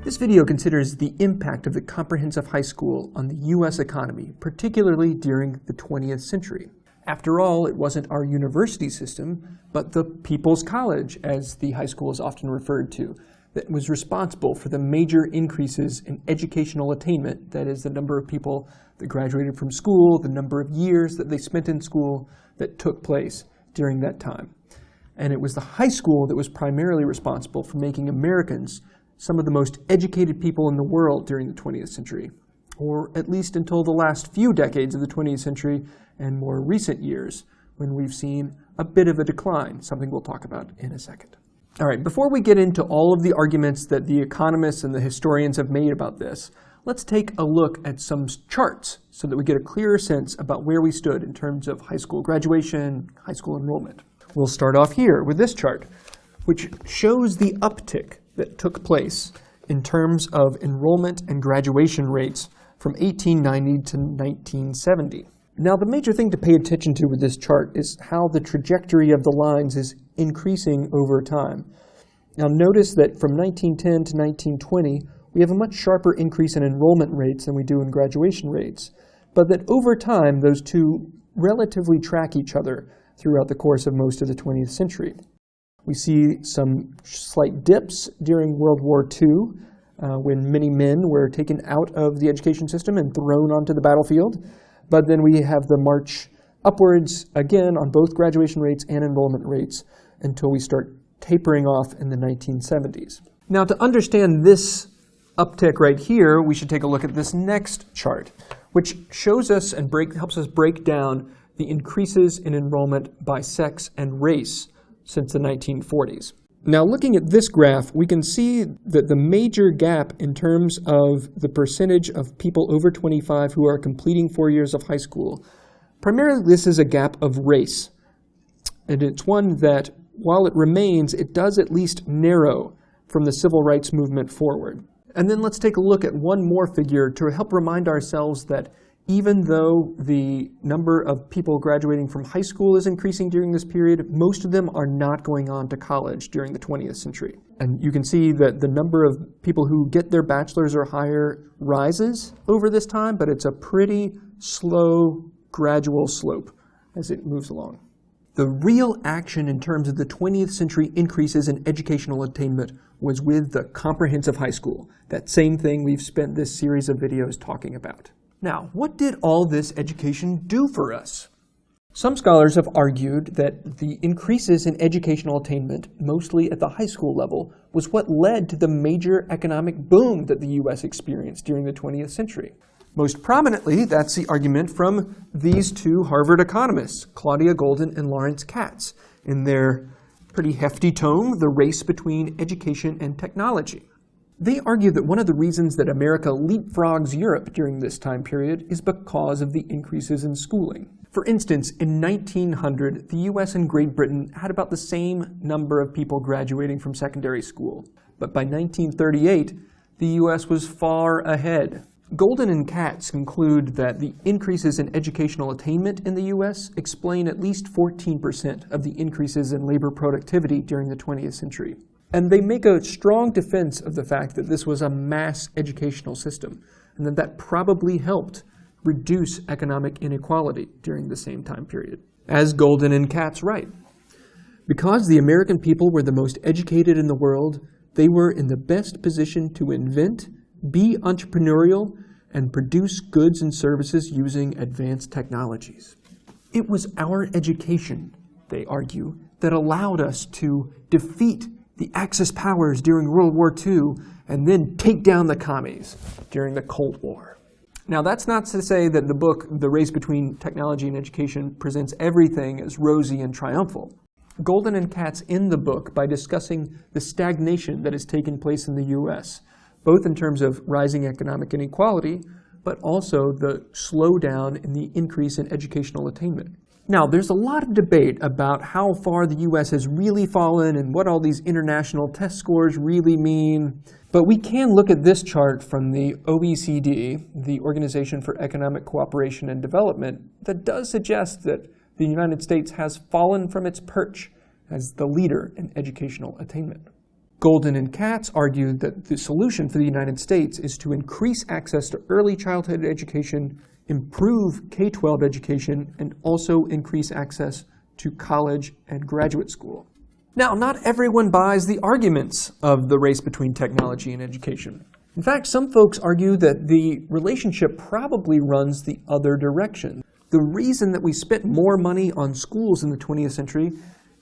This video considers the impact of the comprehensive high school on the U.S. economy, particularly during the 20th century. After all, it wasn't our university system, but the People's College, as the high school is often referred to, that was responsible for the major increases in educational attainment, that is, the number of people that graduated from school, the number of years that they spent in school that took place during that time. And it was the high school that was primarily responsible for making Americans some of the most educated people in the world during the 20th century, or at least until the last few decades of the 20th century and more recent years, when we've seen a bit of a decline, something we'll talk about in a second. All right, before we get into all of the arguments that the economists and the historians have made about this, let's take a look at some charts so that we get a clearer sense about where we stood in terms of high school graduation, high school enrollment. We'll start off here with this chart, which shows the uptick that took place in terms of enrollment and graduation rates from 1890 to 1970. Now, the major thing to pay attention to with this chart is how the trajectory of the lines is increasing over time. Now, notice that from 1910 to 1920, we have a much sharper increase in enrollment rates than we do in graduation rates, but that over time, those two relatively track each other throughout the course of most of the 20th century. We see some slight dips during World War II, when many men were taken out of the education system and thrown onto the battlefield. But then we have the march upwards again on both graduation rates and enrollment rates until we start tapering off in the 1970s. Now, to understand this uptick right here, we should take a look at this next chart, which shows us and helps us break down the increases in enrollment by sex and race since the 1940s. Now, looking at this graph, we can see that the major gap in terms of the percentage of people over 25 who are completing 4 years of high school, primarily this is a gap of race. And it's one that, while it remains, it does at least narrow from the civil rights movement forward. And then let's take a look at one more figure to help remind ourselves that even though the number of people graduating from high school is increasing during this period, most of them are not going on to college during the 20th century. And you can see that the number of people who get their bachelor's or higher rises over this time, but it's a pretty slow, gradual slope as it moves along. The real action in terms of the 20th century increases in educational attainment was with the comprehensive high school, that same thing we've spent this series of videos talking about. Now, what did all this education do for us? Some scholars have argued that the increases in educational attainment, mostly at the high school level, was what led to the major economic boom that the U.S. experienced during the 20th century. Most prominently, that's the argument from these two Harvard economists, Claudia Goldin and Lawrence Katz, in their pretty hefty tome, The Race Between Education and Technology. They argue that one of the reasons that America leapfrogs Europe during this time period is because of the increases in schooling. For instance, in 1900, the US and Great Britain had about the same number of people graduating from secondary school. But by 1938, the US was far ahead. Goldin and Katz conclude that the increases in educational attainment in the US explain at least 14% of the increases in labor productivity during the 20th century. And they make a strong defense of the fact that this was a mass educational system, and that probably helped reduce economic inequality during the same time period. As Goldin and Katz write, because the American people were the most educated in the world, they were in the best position to invent, be entrepreneurial, and produce goods and services using advanced technologies. It was our education, they argue, that allowed us to defeat the Axis powers during World War II, and then take down the commies during the Cold War. Now, that's not to say that the book, The Race Between Technology and Education, presents everything as rosy and triumphal. Goldin and Katz end the book by discussing the stagnation that has taken place in the US, both in terms of rising economic inequality, but also the slowdown in the increase in educational attainment. Now, there's a lot of debate about how far the U.S. has really fallen and what all these international test scores really mean. But we can look at this chart from the OECD, the Organization for Economic Cooperation and Development, that does suggest that the United States has fallen from its perch as the leader in educational attainment. Golden and Katz argued that the solution for the United States is to increase access to early childhood education, improve K-12 education, and also increase access to college and graduate school. Now, not everyone buys the arguments of the race between technology and education. In fact, some folks argue that the relationship probably runs the other direction. The reason that we spent more money on schools in the 20th century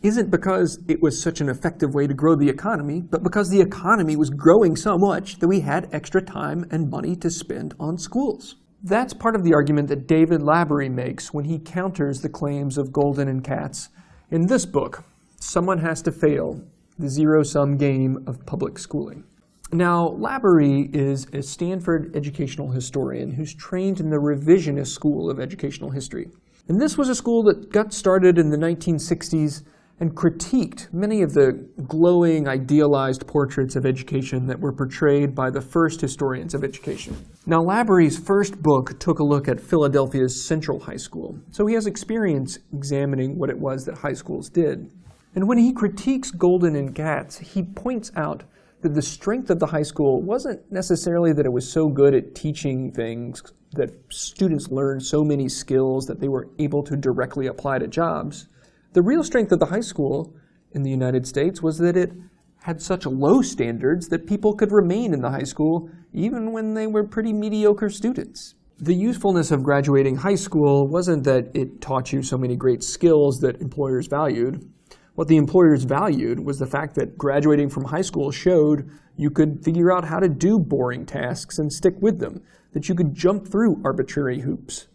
isn't because it was such an effective way to grow the economy, but because the economy was growing so much that we had extra time and money to spend on schools. That's part of the argument that David Labaree makes when he counters the claims of Golden and Katz in this book, Someone Has to Fail: The Zero-Sum Game of Public Schooling. Now, Labaree is a Stanford educational historian who's trained in the revisionist school of educational history. And this was a school that got started in the 1960s and critiqued many of the glowing, idealized portraits of education that were portrayed by the first historians of education. Now, Labaree's first book took a look at Philadelphia's Central High School, so he has experience examining what it was that high schools did. And when he critiques Golden and Katz, he points out that the strength of the high school wasn't necessarily that it was so good at teaching things that students learned so many skills that they were able to directly apply to jobs. The real strength of the high school in the United States was that it had such low standards that people could remain in the high school even when they were pretty mediocre students. The usefulness of graduating high school wasn't that it taught you so many great skills that employers valued. What the employers valued was the fact that graduating from high school showed you could figure out how to do boring tasks and stick with them, that you could jump through arbitrary hoops.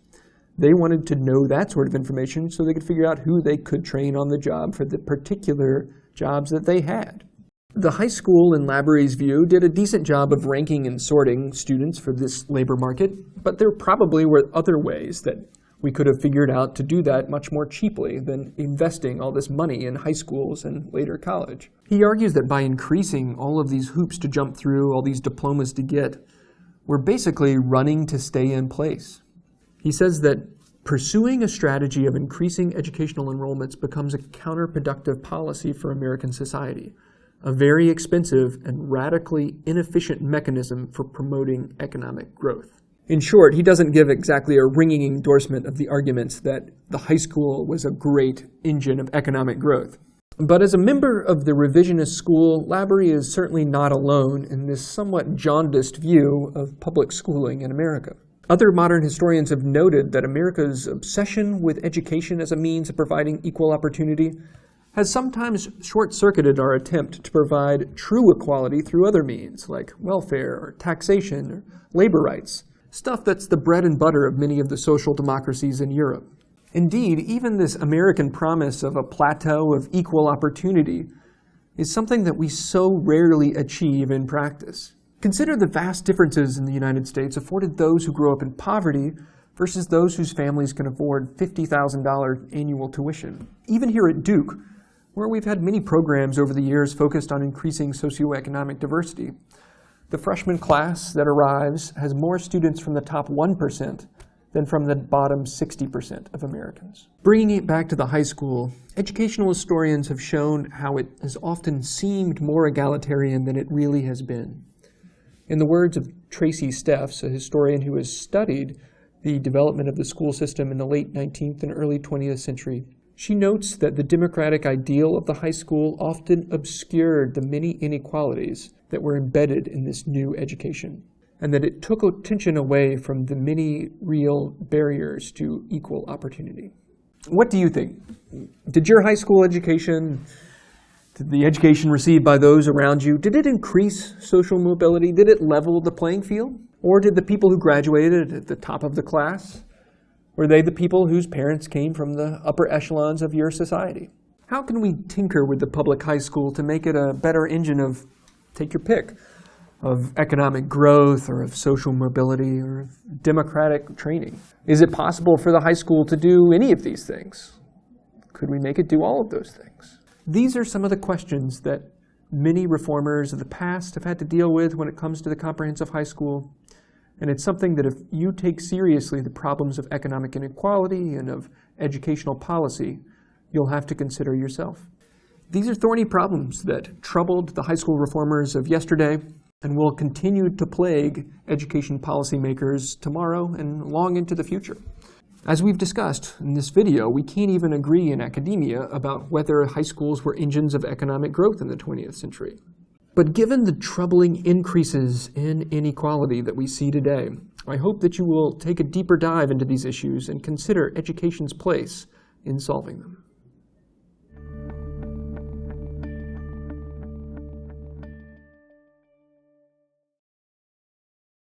They wanted to know that sort of information so they could figure out who they could train on the job for the particular jobs that they had. The high school, in Labaree's view, did a decent job of ranking and sorting students for this labor market, but there probably were other ways that we could have figured out to do that much more cheaply than investing all this money in high schools and later college. He argues that by increasing all of these hoops to jump through, all these diplomas to get, we're basically running to stay in place. He says that pursuing a strategy of increasing educational enrollments becomes a counterproductive policy for American society, a very expensive and radically inefficient mechanism for promoting economic growth. In short, he doesn't give exactly a ringing endorsement of the arguments that the high school was a great engine of economic growth. But as a member of the revisionist school, Labaree is certainly not alone in this somewhat jaundiced view of public schooling in America. Other modern historians have noted that America's obsession with education as a means of providing equal opportunity has sometimes short-circuited our attempt to provide true equality through other means, like welfare or taxation or labor rights, stuff that's the bread and butter of many of the social democracies in Europe. Indeed, even this American promise of a plateau of equal opportunity is something that we so rarely achieve in practice. Consider the vast differences in the United States afforded those who grow up in poverty versus those whose families can afford $50,000 annual tuition. Even here at Duke, where we've had many programs over the years focused on increasing socioeconomic diversity, the freshman class that arrives has more students from the top 1% than from the bottom 60% of Americans. Bringing it back to the high school, educational historians have shown how it has often seemed more egalitarian than it really has been. In the words of Tracy Steffs, a historian who has studied the development of the school system in the late 19th and early 20th century, she notes that the democratic ideal of the high school often obscured the many inequalities that were embedded in this new education, and that it took attention away from the many real barriers to equal opportunity. What do you think? Did your high school education, did the education received by those around you, did it increase social mobility? Did it level the playing field? Or did the people who graduated at the top of the class, were they the people whose parents came from the upper echelons of your society? How can we tinker with the public high school to make it a better engine of, take your pick, of economic growth or of social mobility or of democratic training? Is it possible for the high school to do any of these things? Could we make it do all of those things? These are some of the questions that many reformers of the past have had to deal with when it comes to the comprehensive high school. And it's something that if you take seriously the problems of economic inequality and of educational policy, you'll have to consider yourself. These are thorny problems that troubled the high school reformers of yesterday and will continue to plague education policymakers tomorrow and long into the future. As we've discussed in this video, we can't even agree in academia about whether high schools were engines of economic growth in the 20th century. But given the troubling increases in inequality that we see today, I hope that you will take a deeper dive into these issues and consider education's place in solving them.